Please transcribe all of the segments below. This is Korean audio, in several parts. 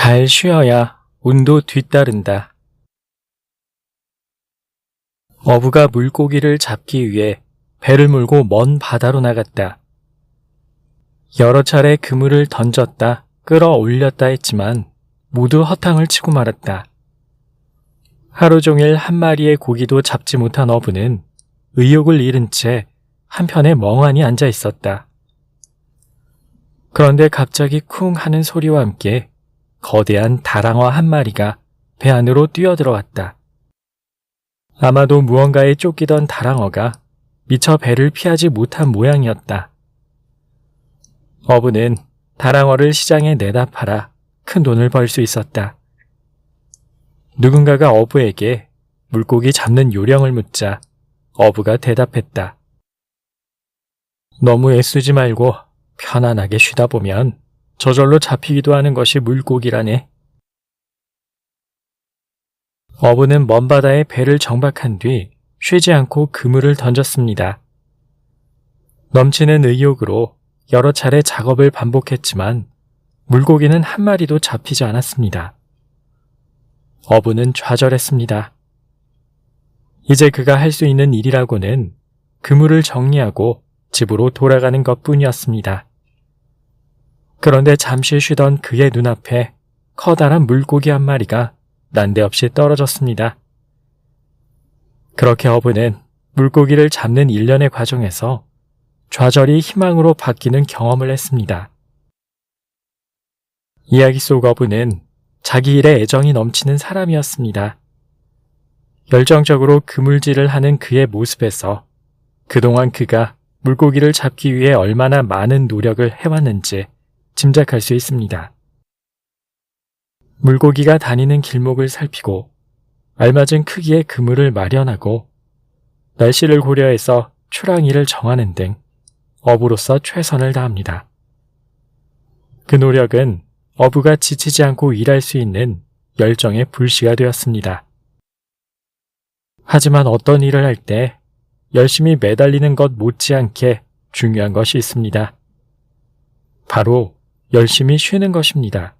잘 쉬어야 운도 뒤따른다. 어부가 물고기를 잡기 위해 배를 몰고 먼 바다로 나갔다. 여러 차례 그물을 던졌다 끌어올렸다 했지만 모두 허탕을 치고 말았다. 하루 종일 한 마리의 고기도 잡지 못한 어부는 의욕을 잃은 채 한편에 멍하니 앉아 있었다. 그런데 갑자기 쿵 하는 소리와 함께 거대한 다랑어 한 마리가 배 안으로 뛰어들어왔다. 아마도 무언가에 쫓기던 다랑어가 미처 배를 피하지 못한 모양이었다. 어부는 다랑어를 시장에 내다 팔아 큰 돈을 벌 수 있었다. 누군가가 어부에게 물고기 잡는 요령을 묻자 어부가 대답했다. 너무 애쓰지 말고 편안하게 쉬다 보면 저절로 잡히기도 하는 것이 물고기라네. 어부는 먼 바다에 배를 정박한 뒤 쉬지 않고 그물을 던졌습니다. 넘치는 의욕으로 여러 차례 작업을 반복했지만 물고기는 한 마리도 잡히지 않았습니다. 어부는 좌절했습니다. 이제 그가 할 수 있는 일이라고는 그물을 정리하고 집으로 돌아가는 것뿐이었습니다. 그런데 잠시 쉬던 그의 눈앞에 커다란 물고기 한 마리가 난데없이 떨어졌습니다. 그렇게 어부는 물고기를 잡는 일련의 과정에서 좌절이 희망으로 바뀌는 경험을 했습니다. 이야기 속 어부는 자기 일에 애정이 넘치는 사람이었습니다. 열정적으로 그물질을 하는 그의 모습에서 그동안 그가 물고기를 잡기 위해 얼마나 많은 노력을 해왔는지 짐작할 수 있습니다. 물고기가 다니는 길목을 살피고 알맞은 크기의 그물을 마련하고 날씨를 고려해서 출항일을 정하는 등 어부로서 최선을 다합니다. 그 노력은 어부가 지치지 않고 일할 수 있는 열정의 불씨가 되었습니다. 하지만 어떤 일을 할 때 열심히 매달리는 것 못지않게 중요한 것이 있습니다. 바로 열심히 쉬는 것입니다.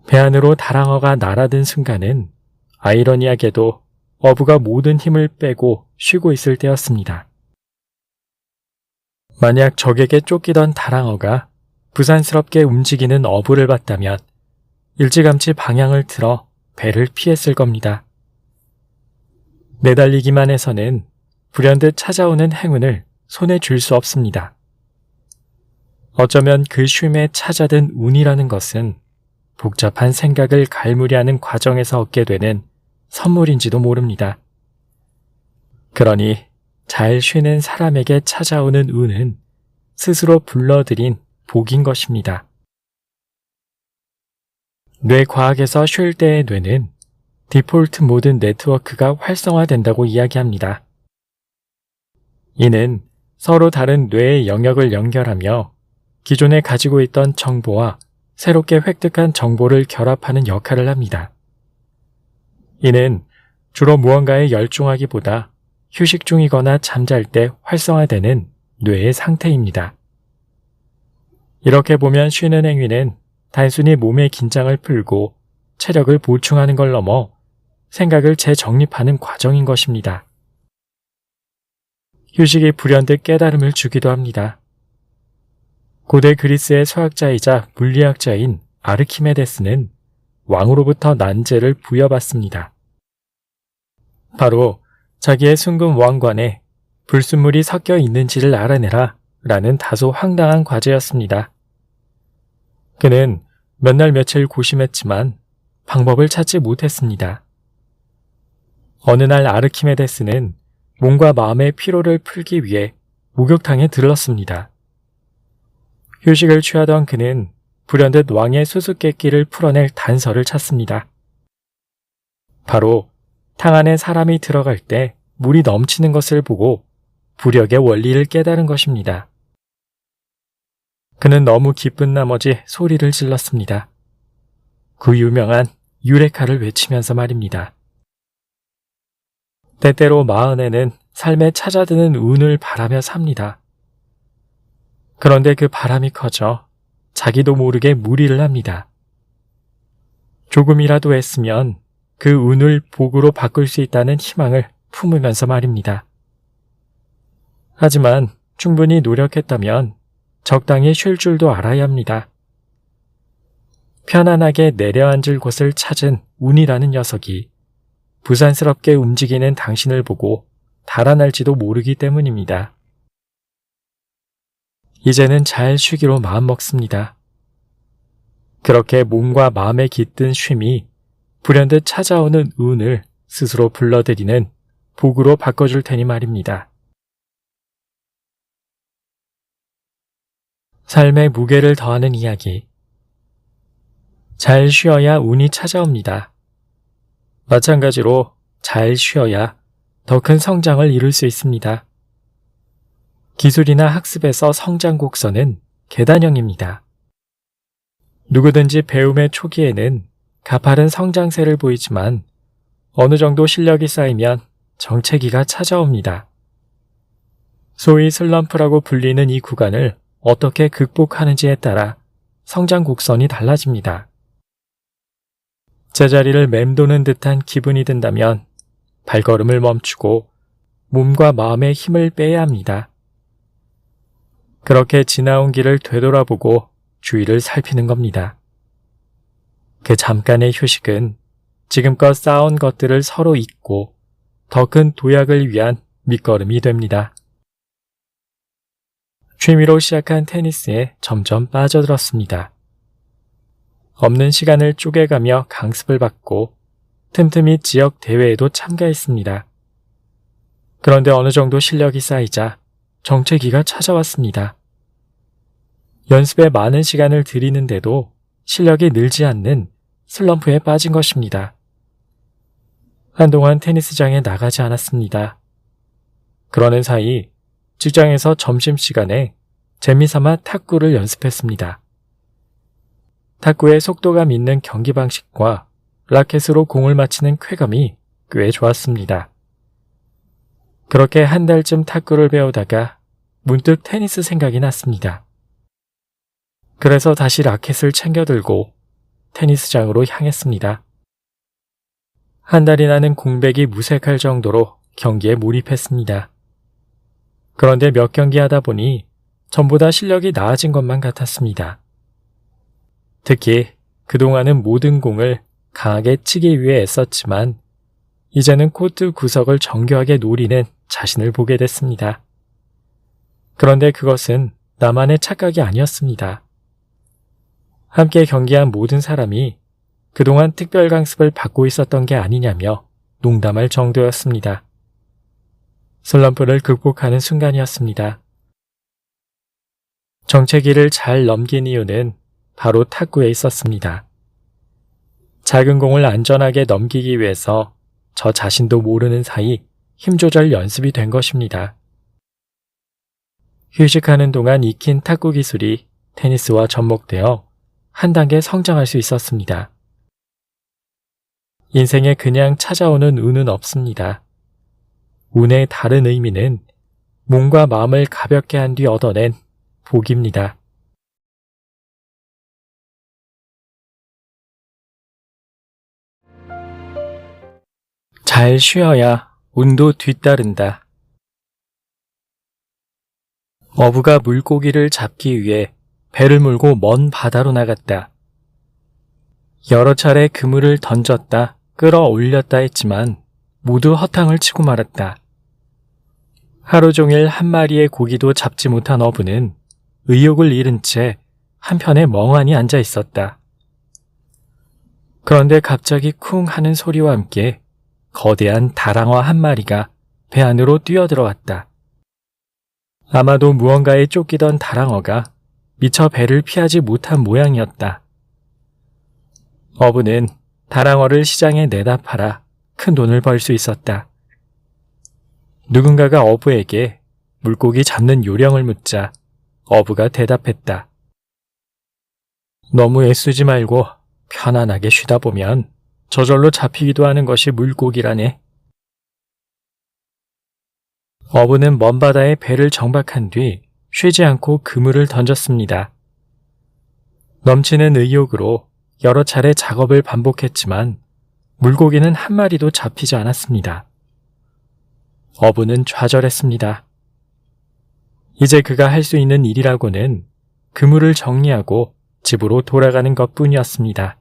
배 안으로 다랑어가 날아든 순간은 아이러니하게도 어부가 모든 힘을 빼고 쉬고 있을 때였습니다. 만약 적에게 쫓기던 다랑어가 부산스럽게 움직이는 어부를 봤다면 일찌감치 방향을 틀어 배를 피했을 겁니다. 매달리기만 해서는 불현듯 찾아오는 행운을 손에 쥘 수 없습니다. 어쩌면 그 쉼에 찾아든 운이라는 것은 복잡한 생각을 갈무리하는 과정에서 얻게 되는 선물인지도 모릅니다. 그러니 잘 쉬는 사람에게 찾아오는 운은 스스로 불러들인 복인 것입니다. 뇌과학에서 쉴 때의 뇌는 디폴트 모드 네트워크가 활성화된다고 이야기합니다. 이는 서로 다른 뇌의 영역을 연결하며 기존에 가지고 있던 정보와 새롭게 획득한 정보를 결합하는 역할을 합니다. 이는 주로 무언가에 열중하기보다 휴식 중이거나 잠잘 때 활성화되는 뇌의 상태입니다. 이렇게 보면 쉬는 행위는 단순히 몸의 긴장을 풀고 체력을 보충하는 걸 넘어 생각을 재정립하는 과정인 것입니다. 휴식이 불현듯 깨달음을 주기도 합니다. 고대 그리스의 수학자이자 물리학자인 아르키메데스는 왕으로부터 난제를 부여받습니다. 바로 자기의 순금 왕관에 불순물이 섞여 있는지를 알아내라 라는 다소 황당한 과제였습니다. 그는 몇 날 며칠 고심했지만 방법을 찾지 못했습니다. 어느 날 아르키메데스는 몸과 마음의 피로를 풀기 위해 목욕탕에 들렀습니다. 휴식을 취하던 그는 불현듯 왕의 수수께끼를 풀어낼 단서를 찾습니다. 바로 탕 안에 사람이 들어갈 때 물이 넘치는 것을 보고 부력의 원리를 깨달은 것입니다. 그는 너무 기쁜 나머지 소리를 질렀습니다. 그 유명한 유레카를 외치면서 말입니다. 때때로 마흔에는 삶에 찾아드는 운을 바라며 삽니다. 그런데 그 바람이 커져 자기도 모르게 무리를 합니다. 조금이라도 애쓰면 그 운을 복으로 바꿀 수 있다는 희망을 품으면서 말입니다. 하지만 충분히 노력했다면 적당히 쉴 줄도 알아야 합니다. 편안하게 내려앉을 곳을 찾은 운이라는 녀석이 부산스럽게 움직이는 당신을 보고 달아날지도 모르기 때문입니다. 이제는 잘 쉬기로 마음먹습니다. 그렇게 몸과 마음에 깃든 쉼이 불현듯 찾아오는 운을 스스로 불러들이는 복으로 바꿔줄 테니 말입니다. 삶의 무게를 더하는 이야기. 잘 쉬어야 운이 찾아옵니다. 마찬가지로 잘 쉬어야 더 큰 성장을 이룰 수 있습니다. 기술이나 학습에서 성장 곡선은 계단형입니다. 누구든지 배움의 초기에는 가파른 성장세를 보이지만 어느 정도 실력이 쌓이면 정체기가 찾아옵니다. 소위 슬럼프라고 불리는 이 구간을 어떻게 극복하는지에 따라 성장 곡선이 달라집니다. 제자리를 맴도는 듯한 기분이 든다면 발걸음을 멈추고 몸과 마음의 힘을 빼야 합니다. 그렇게 지나온 길을 되돌아보고 주위를 살피는 겁니다. 그 잠깐의 휴식은 지금껏 쌓아온 것들을 서로 잊고 더 큰 도약을 위한 밑거름이 됩니다. 취미로 시작한 테니스에 점점 빠져들었습니다. 없는 시간을 쪼개가며 강습을 받고 틈틈이 지역 대회에도 참가했습니다. 그런데 어느 정도 실력이 쌓이자 정체기가 찾아왔습니다. 연습에 많은 시간을 들이는데도 실력이 늘지 않는 슬럼프에 빠진 것입니다. 한동안 테니스장에 나가지 않았습니다. 그러는 사이 직장에서 점심시간에 재미삼아 탁구를 연습했습니다. 탁구의 속도감 있는 경기 방식과 라켓으로 공을 맞히는 쾌감이 꽤 좋았습니다. 그렇게 한 달쯤 탁구를 배우다가 문득 테니스 생각이 났습니다. 그래서 다시 라켓을 챙겨들고 테니스장으로 향했습니다. 한 달이나는 공백이 무색할 정도로 경기에 몰입했습니다. 그런데 몇 경기 하다 보니 전보다 실력이 나아진 것만 같았습니다. 특히 그동안은 모든 공을 강하게 치기 위해 애썼지만 이제는 코트 구석을 정교하게 노리는 자신을 보게 됐습니다. 그런데 그것은 나만의 착각이 아니었습니다. 함께 경기한 모든 사람이 그동안 특별 강습을 받고 있었던 게 아니냐며 농담할 정도였습니다. 슬럼프를 극복하는 순간이었습니다. 정체기를 잘 넘긴 이유는 바로 탁구에 있었습니다. 작은 공을 안전하게 넘기기 위해서 저 자신도 모르는 사이 힘 조절 연습이 된 것입니다. 휴식하는 동안 익힌 탁구 기술이 테니스와 접목되어 한 단계 성장할 수 있었습니다. 인생에 그냥 찾아오는 운은 없습니다. 운의 다른 의미는 몸과 마음을 가볍게 한 뒤 얻어낸 복입니다. 잘 쉬어야 운도 뒤따른다. 어부가 물고기를 잡기 위해 배를 몰고 먼 바다로 나갔다. 여러 차례 그물을 던졌다 끌어올렸다 했지만 모두 허탕을 치고 말았다. 하루 종일 한 마리의 고기도 잡지 못한 어부는 의욕을 잃은 채 한편에 멍하니 앉아 있었다. 그런데 갑자기 쿵 하는 소리와 함께 거대한 다랑어 한 마리가 배 안으로 뛰어들어왔다. 아마도 무언가에 쫓기던 다랑어가 미처 배를 피하지 못한 모양이었다. 어부는 다랑어를 시장에 내다 팔아 큰 돈을 벌 수 있었다. 누군가가 어부에게 물고기 잡는 요령을 묻자 어부가 대답했다. 너무 애쓰지 말고 편안하게 쉬다 보면 저절로 잡히기도 하는 것이 물고기라네. 어부는 먼 바다에 배를 정박한 뒤 쉬지 않고 그물을 던졌습니다. 넘치는 의욕으로 여러 차례 작업을 반복했지만 물고기는 한 마리도 잡히지 않았습니다. 어부는 좌절했습니다. 이제 그가 할 수 있는 일이라고는 그물을 정리하고 집으로 돌아가는 것뿐이었습니다.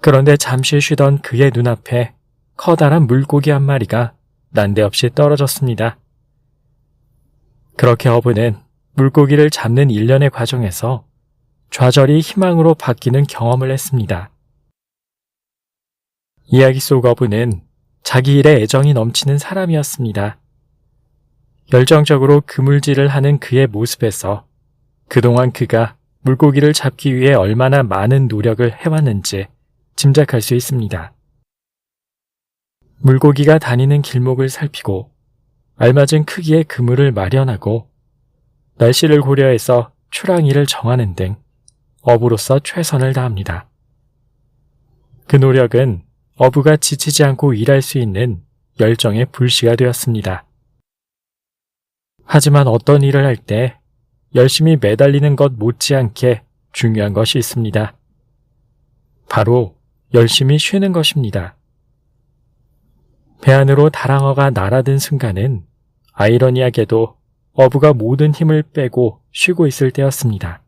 그런데 잠시 쉬던 그의 눈앞에 커다란 물고기 한 마리가 난데없이 떨어졌습니다. 그렇게 어부는 물고기를 잡는 일련의 과정에서 좌절이 희망으로 바뀌는 경험을 했습니다. 이야기 속 어부는 자기 일에 애정이 넘치는 사람이었습니다. 열정적으로 그물질을 하는 그의 모습에서 그동안 그가 물고기를 잡기 위해 얼마나 많은 노력을 해왔는지 짐작할 수 있습니다. 물고기가 다니는 길목을 살피고 알맞은 크기의 그물을 마련하고 날씨를 고려해서 출항일을 정하는 등 어부로서 최선을 다합니다. 그 노력은 어부가 지치지 않고 일할 수 있는 열정의 불씨가 되었습니다. 하지만 어떤 일을 할 때 열심히 매달리는 것 못지않게 중요한 것이 있습니다. 바로 열심히 쉬는 것입니다. 배 안으로 다랑어가 날아든 순간은 아이러니하게도 어부가 모든 힘을 빼고 쉬고 있을 때였습니다.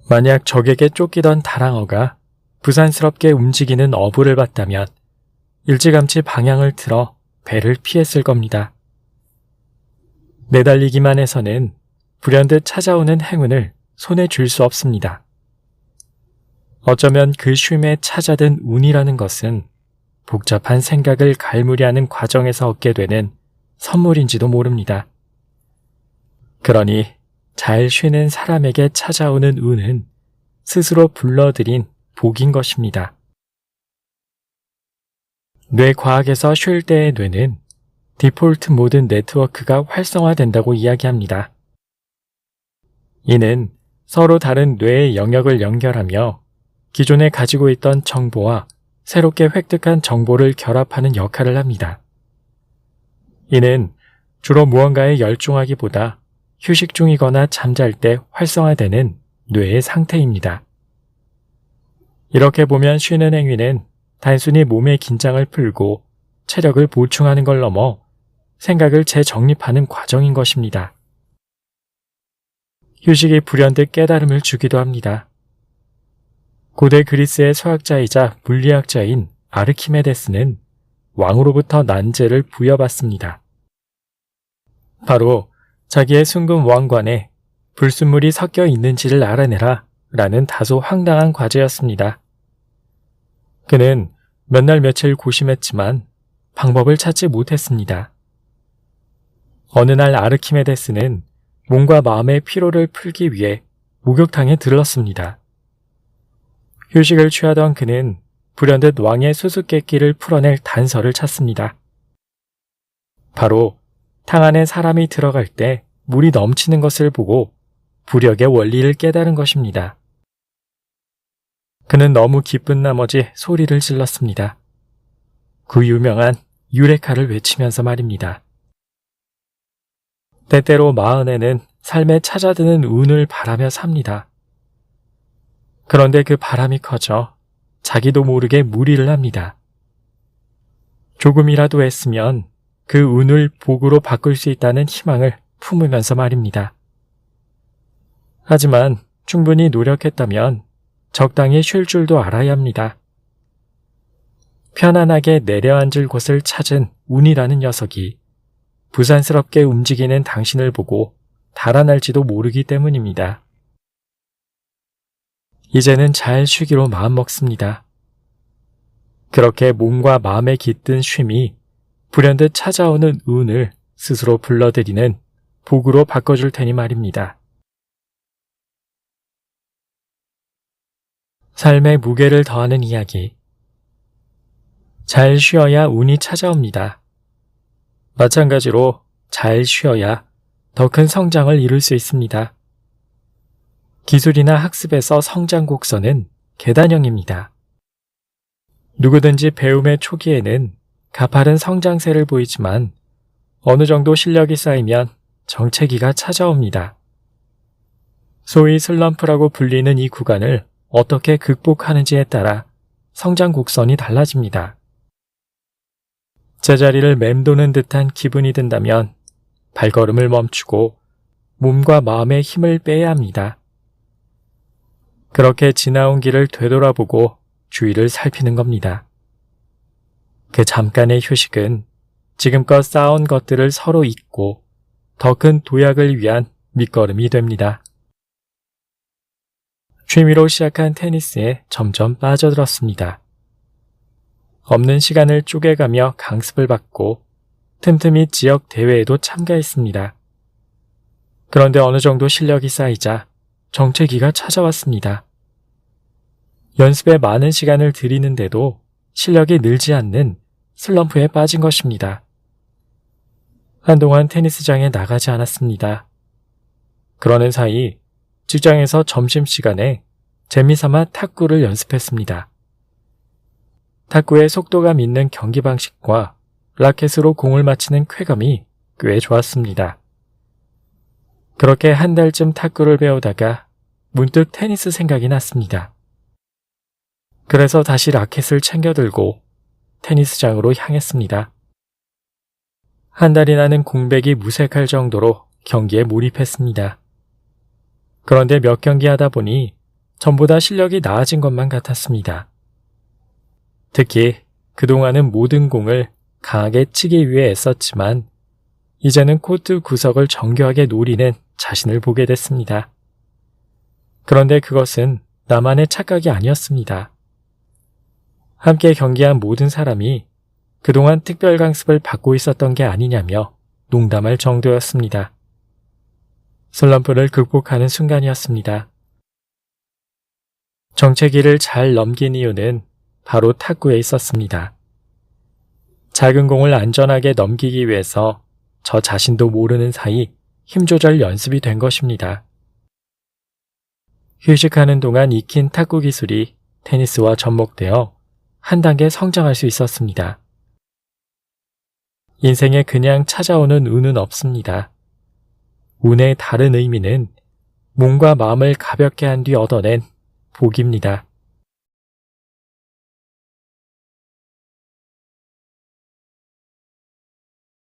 만약 적에게 쫓기던 다랑어가 부산스럽게 움직이는 어부를 봤다면 일찌감치 방향을 틀어 배를 피했을 겁니다. 매달리기만 해서는 불현듯 찾아오는 행운을 손에 쥘 수 없습니다. 어쩌면 그 쉼에 찾아든 운이라는 것은 복잡한 생각을 갈무리하는 과정에서 얻게 되는 선물인지도 모릅니다. 그러니 잘 쉬는 사람에게 찾아오는 운은 스스로 불러들인 복인 것입니다. 뇌과학에서 쉴 때의 뇌는 디폴트 모드 네트워크가 활성화된다고 이야기합니다. 이는 서로 다른 뇌의 영역을 연결하며 기존에 가지고 있던 정보와 새롭게 획득한 정보를 결합하는 역할을 합니다. 이는 주로 무언가에 열중하기보다 휴식 중이거나 잠잘 때 활성화되는 뇌의 상태입니다. 이렇게 보면 쉬는 행위는 단순히 몸의 긴장을 풀고 체력을 보충하는 걸 넘어 생각을 재정립하는 과정인 것입니다. 휴식이 불현듯 깨달음을 주기도 합니다. 고대 그리스의 수학자이자 물리학자인 아르키메데스는 왕으로부터 난제를 부여받습니다. 바로 자기의 숭근 왕관에 불순물이 섞여 있는지를 알아내라 라는 다소 황당한 과제였습니다. 그는 몇 날 며칠 고심했지만 방법을 찾지 못했습니다. 어느 날 아르키메데스는 몸과 마음의 피로를 풀기 위해 목욕탕에 들렀습니다. 휴식을 취하던 그는 불현듯 왕의 수수께끼를 풀어낼 단서를 찾습니다. 바로 탕 안에 사람이 들어갈 때 물이 넘치는 것을 보고 부력의 원리를 깨달은 것입니다. 그는 너무 기쁜 나머지 소리를 질렀습니다. 그 유명한 유레카를 외치면서 말입니다. 때때로 마흔에는 삶에 찾아드는 운을 바라며 삽니다. 그런데 그 바람이 커져 자기도 모르게 무리를 합니다. 조금이라도 애쓰면 그 운을 복으로 바꿀 수 있다는 희망을 품으면서 말입니다. 하지만 충분히 노력했다면 적당히 쉴 줄도 알아야 합니다. 편안하게 내려앉을 곳을 찾은 운이라는 녀석이 부산스럽게 움직이는 당신을 보고 달아날지도 모르기 때문입니다. 이제는 잘 쉬기로 마음먹습니다. 그렇게 몸과 마음에 깃든 쉼이 불현듯 찾아오는 운을 스스로 불러들이는 복으로 바꿔줄 테니 말입니다. 삶의 무게를 더하는 이야기. 잘 쉬어야 운이 찾아옵니다. 마찬가지로 잘 쉬어야 더 큰 성장을 이룰 수 있습니다. 기술이나 학습에서 성장 곡선은 계단형입니다. 누구든지 배움의 초기에는 가파른 성장세를 보이지만 어느 정도 실력이 쌓이면 정체기가 찾아옵니다. 소위 슬럼프라고 불리는 이 구간을 어떻게 극복하는지에 따라 성장 곡선이 달라집니다. 제자리를 맴도는 듯한 기분이 든다면 발걸음을 멈추고 몸과 마음의 힘을 빼야 합니다. 그렇게 지나온 길을 되돌아보고 주위를 살피는 겁니다. 그 잠깐의 휴식은 지금껏 쌓아온 것들을 서로 잊고 더 큰 도약을 위한 밑거름이 됩니다. 취미로 시작한 테니스에 점점 빠져들었습니다. 없는 시간을 쪼개가며 강습을 받고 틈틈이 지역 대회에도 참가했습니다. 그런데 어느 정도 실력이 쌓이자 정체기가 찾아왔습니다. 연습에 많은 시간을 들이는데도 실력이 늘지 않는 슬럼프에 빠진 것입니다. 한동안 테니스장에 나가지 않았습니다. 그러는 사이 직장에서 점심시간에 재미삼아 탁구를 연습했습니다. 탁구의 속도감 있는 경기 방식과 라켓으로 공을 맞히는 쾌감이 꽤 좋았습니다. 그렇게 한 달쯤 탁구를 배우다가 문득 테니스 생각이 났습니다. 그래서 다시 라켓을 챙겨들고 테니스장으로 향했습니다. 한 달이나는 공백이 무색할 정도로 경기에 몰입했습니다. 그런데 몇 경기 하다 보니 전보다 실력이 나아진 것만 같았습니다. 특히 그동안은 모든 공을 강하게 치기 위해 애썼지만 이제는 코트 구석을 정교하게 노리는 자신을 보게 됐습니다. 그런데 그것은 나만의 착각이 아니었습니다. 함께 경기한 모든 사람이 그동안 특별 강습을 받고 있었던 게 아니냐며 농담할 정도였습니다. 슬럼프를 극복하는 순간이었습니다. 정체기를 잘 넘긴 이유는 바로 탁구에 있었습니다. 작은 공을 안전하게 넘기기 위해서 저 자신도 모르는 사이 힘 조절 연습이 된 것입니다. 휴식하는 동안 익힌 탁구 기술이 테니스와 접목되어 한 단계 성장할 수 있었습니다. 인생에 그냥 찾아오는 운은 없습니다. 운의 다른 의미는 몸과 마음을 가볍게 한 뒤 얻어낸 복입니다.